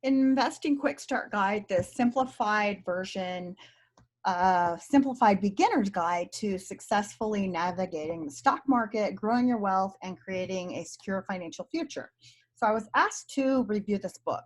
Investing Quick Start Guide, the simplified version, simplified beginner's guide to successfully navigating the stock market, growing your wealth, and creating a secure financial future. So I was asked to review this book,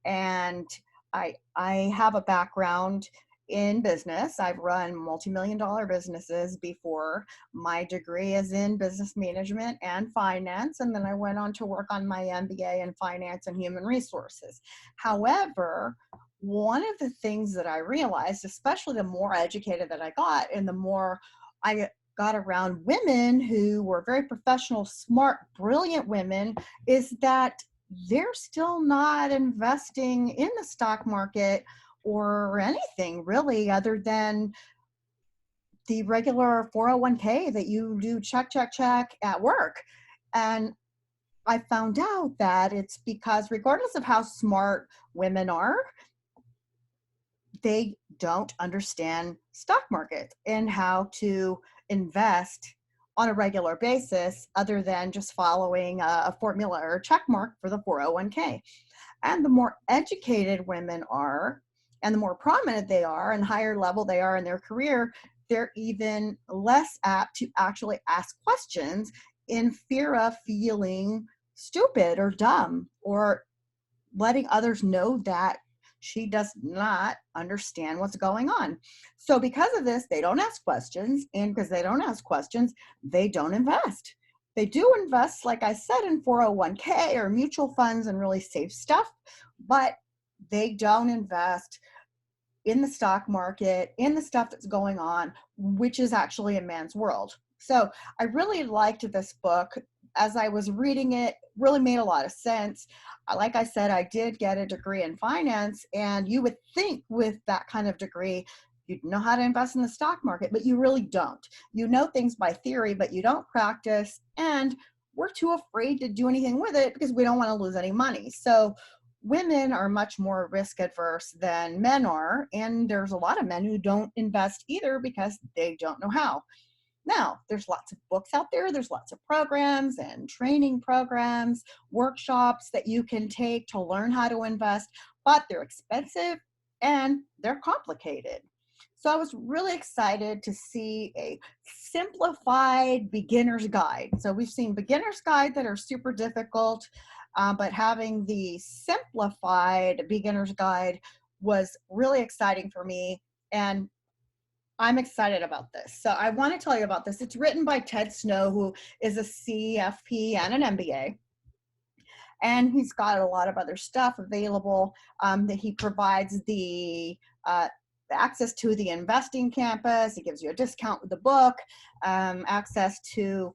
and I have a background in business. I've run multi-million-dollar businesses before. My degree is in business management and finance, and then I went on to work on my MBA in finance and human resources. However, one of the things that I realized, especially the more educated that I got and the more I got around women who were very professional, smart, brilliant women, is that they're still not investing in the stock market or anything really other than the regular 401k that you do check at work. And I found out that it's because regardless of how smart women are, they don't understand stock market and how to invest on a regular basis other than just following a formula or a check mark for the 401k. And the more educated women are, and the more prominent they are and higher level they are in their career, they're even less apt to actually ask questions in fear of feeling stupid or dumb or letting others know that she does not understand what's going on. So because of this, they don't ask questions. And because they don't ask questions, they don't invest. They do invest, like I said, in 401k or mutual funds and really safe stuff, but they don't invest in the stock market, in the stuff that's going on, which is actually a man's world. So I really liked this book. As I was reading it, really made a lot of sense. Like I said, I did get a degree in finance, and you would think with that kind of degree, you'd know how to invest in the stock market, but you really don't. You know things by theory, but you don't practice, and we're too afraid to do anything with it because we don't want to lose any money. So women are much more risk adverse than men are, and there's a lot of men who don't invest either because they don't know how. Now, there's lots of books out there. There's lots of programs and training programs, workshops that you can take to learn how to invest, but they're expensive and they're complicated. So I was really excited to see a simplified beginner's guide. So we've seen beginner's guide that are super difficult, but having the simplified beginner's guide was really exciting for me. And I'm excited about this. So I want to tell you about this. It's written by Ted Snow, who is a CFP and an MBA. And he's got a lot of other stuff available that he provides the access to the investing campus. He gives you a discount with the book, access to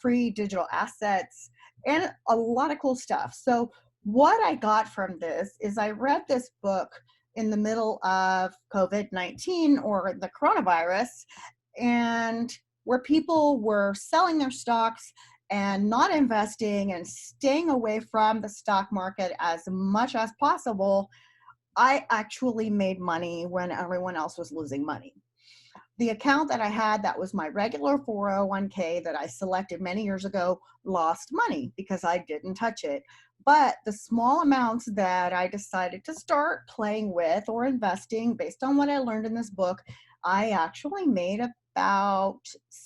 free digital assets, and a lot of cool stuff. So what I got from this is I read this book in the middle of COVID-19 or the coronavirus, and where people were selling their stocks and not investing and staying away from the stock market as much as possible, I actually made money when everyone else was losing money. The account that I had that was my regular 401k that I selected many years ago lost money because I didn't touch it. But the small amounts that I decided to start playing with or investing based on what I learned in this book, I actually made about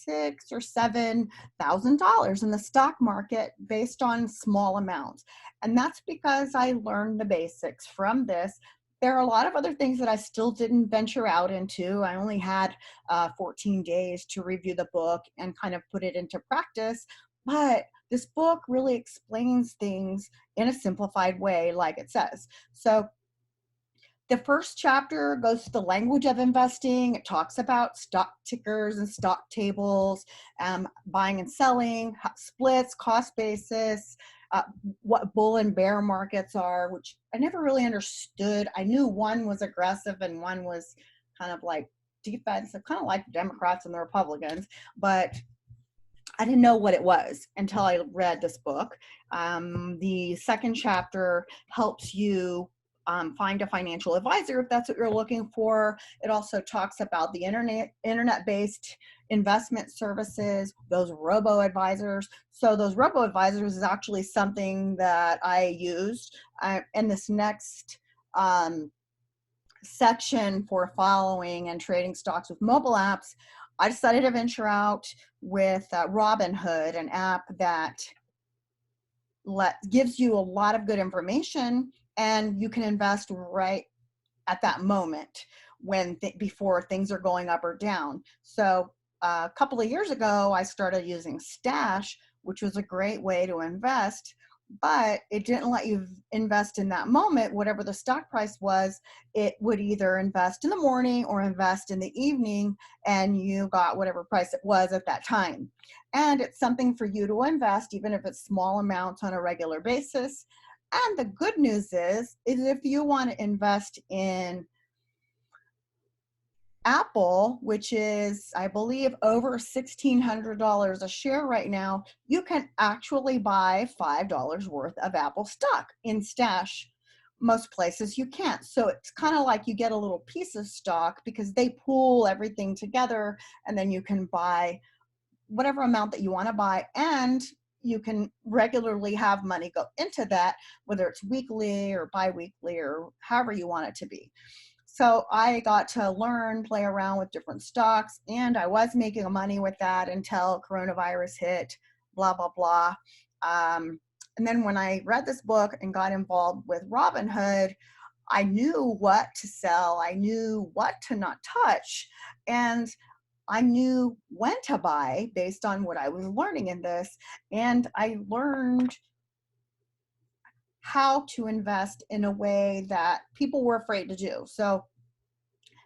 $6,000 or $7,000 in the stock market based on small amounts. And that's because I learned the basics from this. There are a lot of other things that I still didn't venture out into. I only had 14 days to review the book and kind of put it into practice. But this book really explains things in a simplified way, like it says. So the first chapter goes to the language of investing. It talks about stock tickers and stock tables, buying and selling, splits, cost basis, what bull and bear markets are, which I never really understood. I knew one was aggressive and one was kind of like defensive, kind of like the Democrats and the Republicans, but I didn't know what it was until I read this book. The second chapter helps you find a financial advisor if that's what you're looking for. It also talks about the internet-based investment services, those robo-advisors. So those robo-advisors is actually something that I used. In this next section for following and trading stocks with mobile apps, I decided to venture out with Robinhood, an app that gives you a lot of good information, and you can invest right at that moment when before things are going up or down. So a couple of years ago, I started using Stash, which was a great way to invest, but it didn't let you invest in that moment. Whatever the stock price was, it would either invest in the morning or invest in the evening, and you got whatever price it was at that time. And it's something for you to invest, even if it's small amounts on a regular basis. And the good news is if you want to invest in Apple, which is, I believe, over $1,600 a share right now, you can actually buy $5 worth of Apple stock in Stash. Most places you can't. So it's kind of like you get a little piece of stock because they pool everything together, and then you can buy whatever amount that you want to buy, and you can regularly have money go into that, whether it's weekly or bi-weekly or however you want it to be. So I got to learn, play around with different stocks, and I was making money with that until coronavirus hit, blah, blah, blah. And then when I read this book and got involved with Robinhood, I knew what to sell. I knew what to not touch. And I knew when to buy based on what I was learning in this. And I learned how to invest in a way that people were afraid to do. So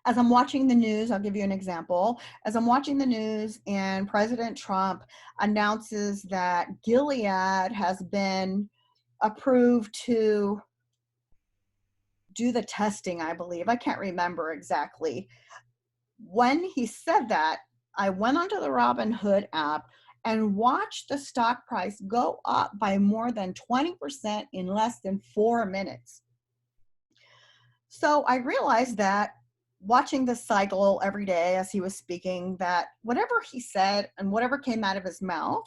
as I'm watching the news, I'll give you an example. As I'm watching the news and President Trump announces that Gilead has been approved to do the testing, I believe. I can't remember exactly. When he said that, I went onto the Robinhood app and watched the stock price go up by more than 20% in less than 4 minutes. So I realized that watching this cycle every day as he was speaking, that whatever he said and whatever came out of his mouth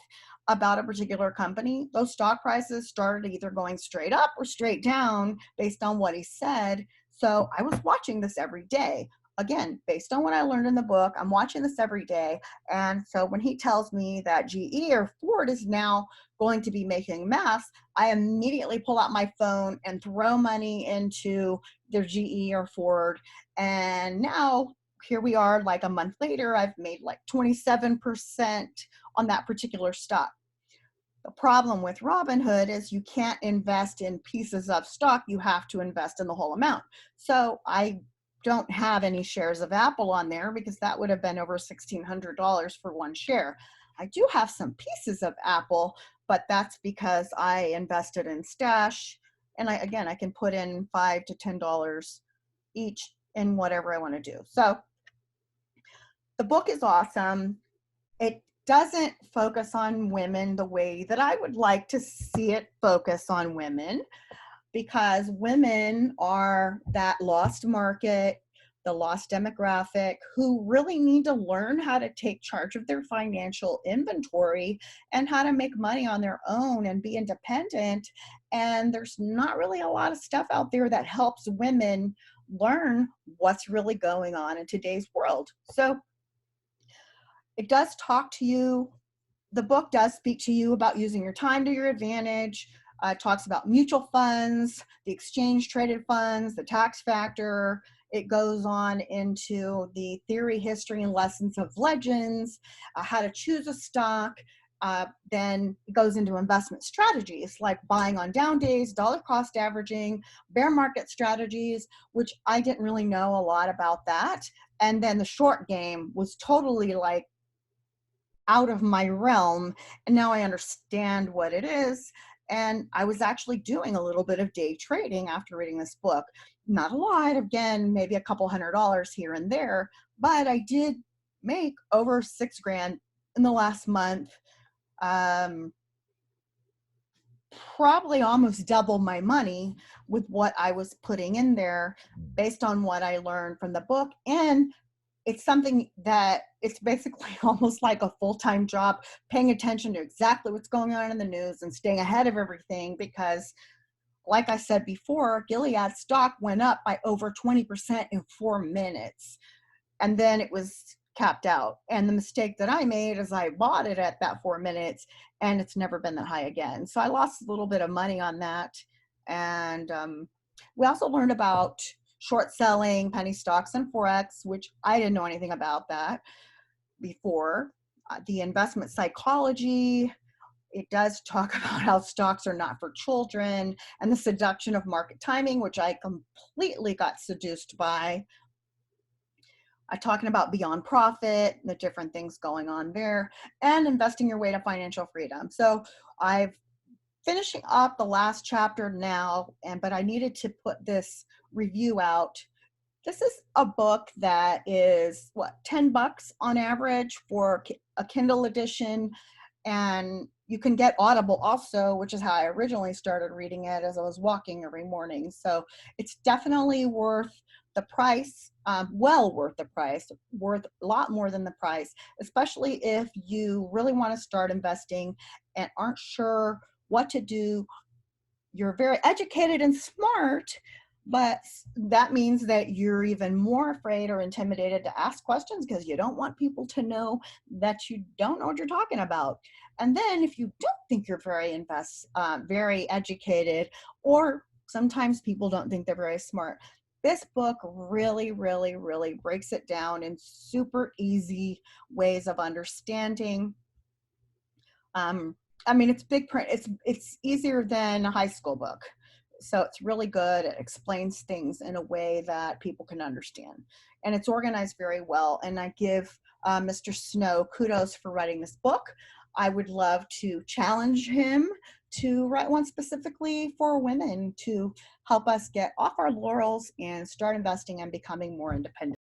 about a particular company, those stock prices started either going straight up or straight down based on what he said. So I was watching this every day. Again, based on what I learned in the book, I'm watching this every day. And so when he tells me that GE or Ford is now going to be making masks, I immediately pull out my phone and throw money into their GE or Ford. And now here we are, like a month later, I've made like 27% on that particular stock. The problem with Robinhood is you can't invest in pieces of stock. You have to invest in the whole amount. So I don't have any shares of Apple on there because that would have been over $1,600 for one share. I do have some pieces of Apple, but that's because I invested in Stash. And I can put in $5 to $10 each in whatever I want to do. So the book is awesome. It doesn't focus on women the way that I would like to see it focus on women, because women are that lost market, the lost demographic, who really need to learn how to take charge of their financial inventory and how to make money on their own and be independent. And there's not really a lot of stuff out there that helps women learn what's really going on in today's world. So it does talk to you. The book does speak to you about using your time to your advantage. It talks about mutual funds, the exchange traded funds, the tax factor. It goes on into the theory, history, and lessons of legends, how to choose a stock. Then it goes into investment strategies like buying on down days, dollar cost averaging, bear market strategies, which I didn't really know a lot about that. And then the short game was totally like out of my realm, and now I understand what it is. And I was actually doing a little bit of day trading after reading this book. Not a lot, again, maybe a couple $100 here and there, but I did make over $6,000 in the last month. Probably almost double my money with what I was putting in there based on what I learned from the book. And it's something that it's basically almost like a full-time job, paying attention to exactly what's going on in the news and staying ahead of everything, because like I said before, Gilead stock went up by over 20% in 4 minutes. And then it was capped out. And the mistake that I made is I bought it at that 4 minutes, and it's never been that high again. So I lost a little bit of money on that. And we also learned about short selling, penny stocks, and Forex, which I didn't know anything about that before. The investment psychology, it does talk about how stocks are not for children, and the seduction of market timing, which I completely got seduced by. Talking about beyond profit, the different things going on there, and investing your way to financial freedom. So I've finishing up the last chapter now, but I needed to put this review out. This is a book that is $10 on average for a Kindle edition, and you can get Audible also, which is how I originally started reading it as I was walking every morning. So it's definitely worth the price, well worth the price, worth a lot more than the price, especially if you really want to start investing and aren't sure what to do. You're very educated and smart, but that means that you're even more afraid or intimidated to ask questions because you don't want people to know that you don't know what you're talking about. And then if you don't think you're very educated, or sometimes people don't think they're very smart, this book really, really, really breaks it down in super easy ways of understanding. I mean, it's big print. It's easier than a high school book. So it's really good. It explains things in a way that people can understand. And it's organized very well. And I give Mr. Snow kudos for writing this book. I would love to challenge him to write one specifically for women to help us get off our laurels and start investing and becoming more independent.